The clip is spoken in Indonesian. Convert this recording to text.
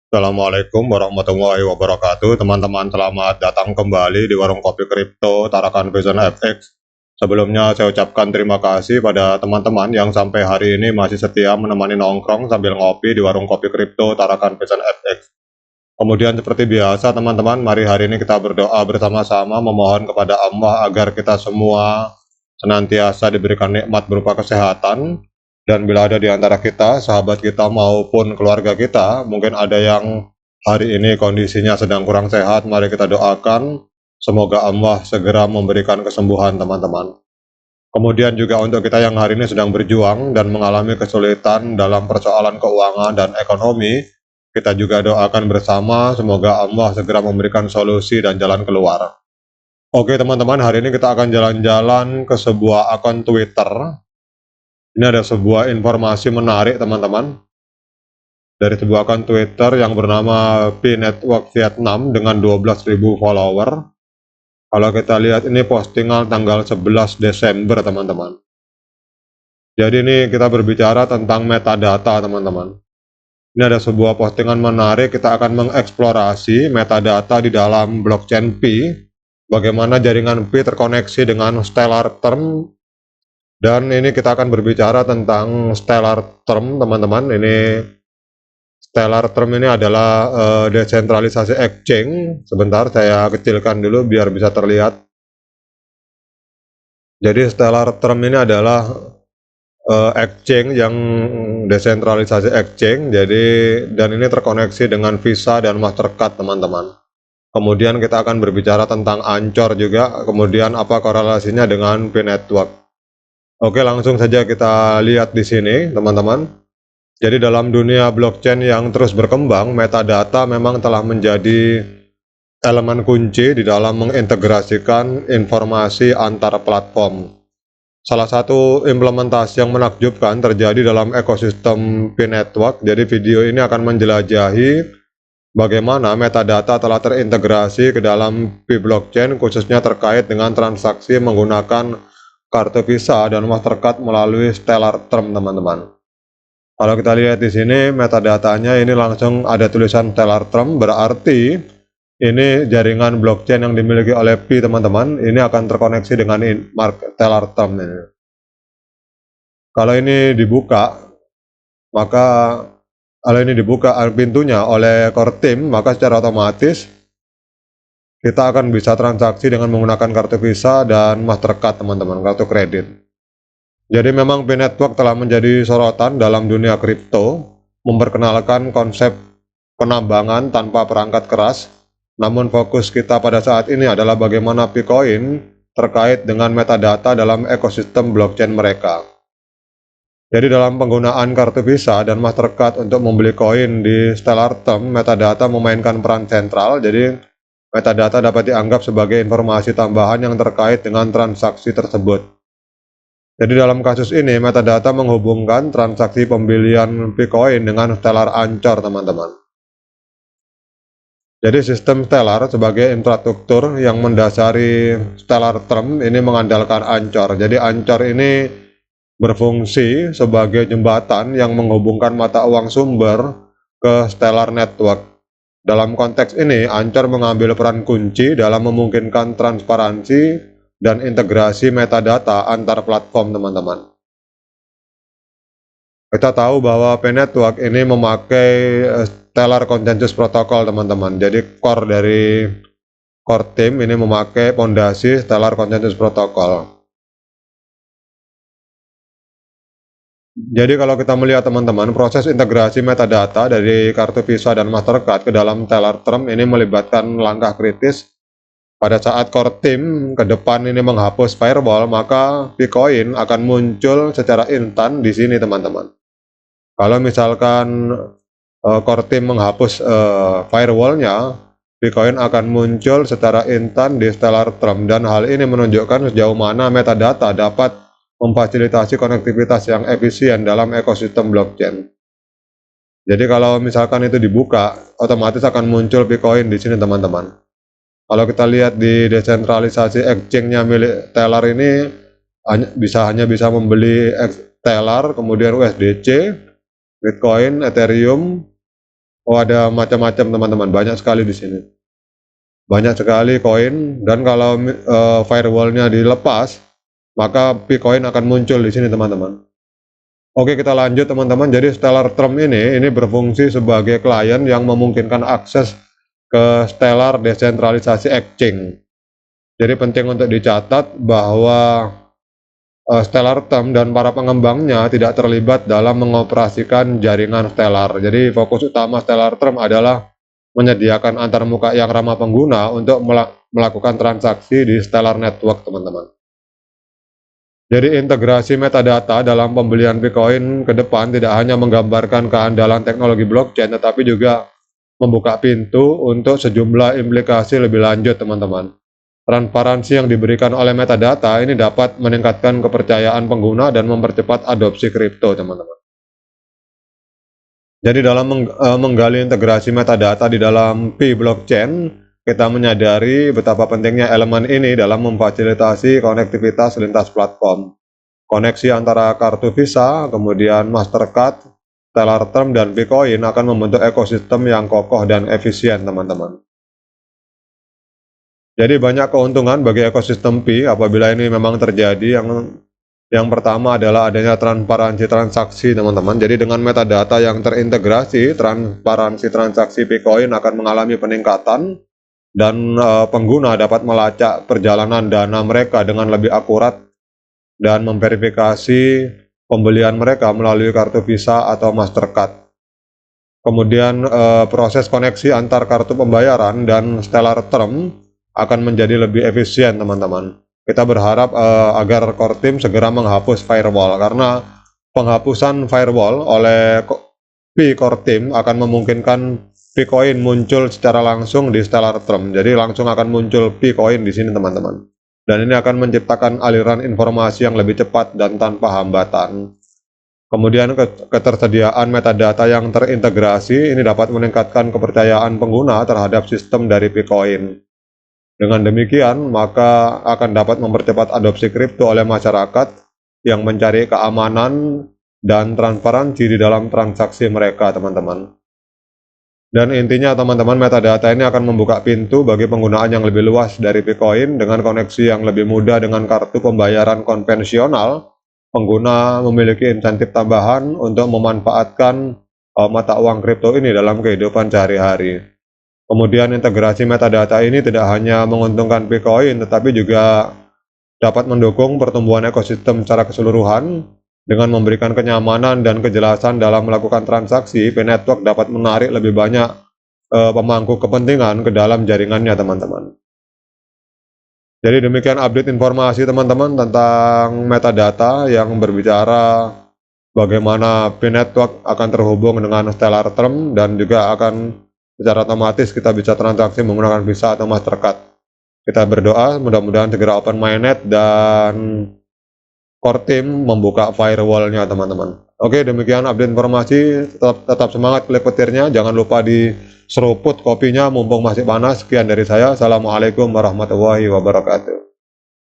Assalamualaikum warahmatullahi wabarakatuh. Teman-teman, selamat datang kembali di warung kopi kripto Tarakan Vision FX. Sebelumnya saya ucapkan terima kasih pada teman-teman yang sampai hari ini masih setia menemani nongkrong sambil ngopi di warung kopi kripto Tarakan Vision FX. Kemudian seperti biasa teman-teman, mari hari ini kita berdoa bersama-sama memohon kepada Allah agar kita semua senantiasa diberikan nikmat berupa kesehatan. Dan bila ada di antara kita, sahabat kita maupun keluarga kita, mungkin ada yang hari ini kondisinya sedang kurang sehat, mari kita doakan semoga Allah segera memberikan kesembuhan teman-teman. Kemudian juga untuk kita yang hari ini sedang berjuang dan mengalami kesulitan dalam persoalan keuangan dan ekonomi, kita juga doakan bersama semoga Allah segera memberikan solusi dan jalan keluar. Oke teman-teman, hari ini kita akan jalan-jalan ke sebuah akun Twitter. Ini ada sebuah informasi menarik teman-teman dari sebuah akun Twitter yang bernama P Network Vietnam dengan 12.000 follower. Kalau kita lihat ini postingan tanggal 11 Desember teman-teman. Jadi ini kita berbicara tentang metadata teman-teman. Ini ada sebuah postingan menarik, kita akan mengeksplorasi metadata di dalam blockchain Pi. Bagaimana jaringan Pi terkoneksi dengan Stellar Term. Dan ini kita akan berbicara tentang Stellar Term teman-teman. Ini Stellar Term ini adalah desentralisasi exchange. Sebentar saya kecilkan dulu biar bisa terlihat. Jadi Stellar Term ini adalah exchange yang desentralisasi exchange. Jadi dan ini terkoneksi dengan Visa dan Mastercard teman-teman. Kemudian kita akan berbicara tentang Anchor juga. Kemudian apa korelasinya dengan Pi Network. Oke, langsung saja kita lihat di sini, teman-teman. Jadi dalam dunia blockchain yang terus berkembang, metadata memang telah menjadi elemen kunci di dalam mengintegrasikan informasi antar platform. Salah satu implementasi yang menakjubkan terjadi dalam ekosistem Pi Network. Jadi video ini akan menjelajahi bagaimana metadata telah terintegrasi ke dalam Pi blockchain, khususnya terkait dengan transaksi menggunakan kartu Visa dan Mastercard melalui Stellar Term teman-teman. Kalau kita lihat di sini metadatanya ini langsung ada tulisan Stellar Term, berarti ini jaringan blockchain yang dimiliki oleh Pi teman-teman. Ini akan terkoneksi dengan Stellar Term ini. Kalau ini dibuka, maka kalau ini dibuka pintunya oleh core team, maka secara otomatis kita akan bisa transaksi dengan menggunakan kartu Visa dan Mastercard teman-teman, kartu kredit. Jadi memang Pi Network telah menjadi sorotan dalam dunia kripto, memperkenalkan konsep penambangan tanpa perangkat keras. Namun fokus kita pada saat ini adalah bagaimana Picoin terkait dengan metadata dalam ekosistem blockchain mereka. Jadi dalam penggunaan kartu Visa dan Mastercard untuk membeli koin di Stellar Term, metadata memainkan peran sentral. Jadi metadata dapat dianggap sebagai informasi tambahan yang terkait dengan transaksi tersebut. Jadi dalam kasus ini, metadata menghubungkan transaksi pembelian Picoin dengan Stellar Anchor, teman-teman. Jadi sistem Stellar sebagai infrastruktur yang mendasari Stellar Term ini mengandalkan Anchor. Jadi Anchor ini berfungsi sebagai jembatan yang menghubungkan mata uang sumber ke Stellar Network. Dalam konteks ini, Anchor mengambil peran kunci dalam memungkinkan transparansi dan integrasi metadata antar platform, teman-teman. Kita tahu bahwa Pi Network ini memakai Stellar Consensus Protocol, teman-teman. Jadi core team ini memakai fondasi Stellar Consensus Protocol. Jadi kalau kita melihat teman-teman, proses integrasi metadata dari kartu Visa dan Mastercard ke dalam Stellar Term ini melibatkan langkah kritis. Pada saat core team ke depan ini menghapus firewall, maka Picoin akan muncul secara instan di sini teman-teman. Kalau misalkan core team menghapus firewallnya, Picoin akan muncul secara instan di Stellar Term, dan hal ini menunjukkan sejauh mana metadata dapat memfasilitasi konektivitas yang efisien dalam ekosistem blockchain. Jadi kalau misalkan itu dibuka, otomatis akan muncul Picoin di sini teman-teman. Kalau kita lihat di desentralisasi exchange-nya milik Stellar ini hanya bisa membeli Stellar, kemudian USDC, Bitcoin, Ethereum, Oh, ada macam-macam teman-teman, banyak sekali di sini. Banyak sekali koin, dan kalau firewallnya dilepas, maka Bitcoin akan muncul di sini teman-teman. Oke, kita lanjut teman-teman. Jadi Stellar Trump ini berfungsi sebagai klien yang memungkinkan akses ke Stellar desentralisasi exchange. Jadi penting untuk dicatat bahwa Stellar Trump dan para pengembangnya tidak terlibat dalam mengoperasikan jaringan Stellar. Jadi fokus utama Stellar Trump adalah menyediakan antarmuka yang ramah pengguna untuk melakukan transaksi di Stellar Network, teman-teman. Jadi integrasi metadata dalam pembelian Bitcoin ke depan tidak hanya menggambarkan keandalan teknologi blockchain, tetapi juga membuka pintu untuk sejumlah implikasi lebih lanjut, teman-teman. Transparansi yang diberikan oleh metadata ini dapat meningkatkan kepercayaan pengguna dan mempercepat adopsi kripto, teman-teman. Jadi dalam menggali integrasi metadata di dalam P-blockchain, kita menyadari betapa pentingnya elemen ini dalam memfasilitasi konektivitas lintas platform. Koneksi antara kartu Visa, kemudian Mastercard, Stellar Trump, dan Bitcoin akan membentuk ekosistem yang kokoh dan efisien, teman-teman. Jadi banyak keuntungan bagi ekosistem Pi apabila ini memang terjadi. Yang pertama adalah adanya transparansi transaksi, teman-teman. Jadi dengan metadata yang terintegrasi, transparansi transaksi Bitcoin akan mengalami peningkatan, dan pengguna dapat melacak perjalanan dana mereka dengan lebih akurat dan memverifikasi pembelian mereka melalui kartu Visa atau Mastercard. Kemudian proses koneksi antar kartu pembayaran dan Stellar Trump akan menjadi lebih efisien, teman-teman. Kita berharap agar core team segera menghapus firewall, karena penghapusan firewall oleh core team akan memungkinkan Bitcoin muncul secara langsung di Stellar Trump. Jadi langsung akan muncul Bitcoin di sini, teman-teman. Dan ini akan menciptakan aliran informasi yang lebih cepat dan tanpa hambatan. Kemudian ketersediaan metadata yang terintegrasi ini dapat meningkatkan kepercayaan pengguna terhadap sistem dari Bitcoin. Dengan demikian, maka akan dapat mempercepat adopsi kripto oleh masyarakat yang mencari keamanan dan transparansi di dalam transaksi mereka, teman-teman. Dan intinya, teman-teman, metadata ini akan membuka pintu bagi penggunaan yang lebih luas dari Bitcoin dengan koneksi yang lebih mudah dengan kartu pembayaran konvensional. Pengguna memiliki insentif tambahan untuk memanfaatkan mata uang kripto ini dalam kehidupan sehari-hari. Kemudian integrasi metadata ini tidak hanya menguntungkan Bitcoin, tetapi juga dapat mendukung pertumbuhan ekosistem secara keseluruhan. Dengan memberikan kenyamanan dan kejelasan dalam melakukan transaksi, P-Network dapat menarik lebih banyak pemangku kepentingan ke dalam jaringannya, teman-teman. Jadi demikian update informasi, teman-teman, tentang metadata yang berbicara bagaimana P-Network akan terhubung dengan Stellar Trump, dan juga akan secara otomatis kita bisa transaksi menggunakan Visa atau Mastercard. Kita berdoa mudah-mudahan segera open mainnet dan core team membuka firewallnya, teman-teman. Oke, demikian update informasi. Tetap semangat klik petirnya, jangan lupa diseruput kopinya mumpung masih panas. Sekian dari saya. Assalamualaikum warahmatullahi wabarakatuh.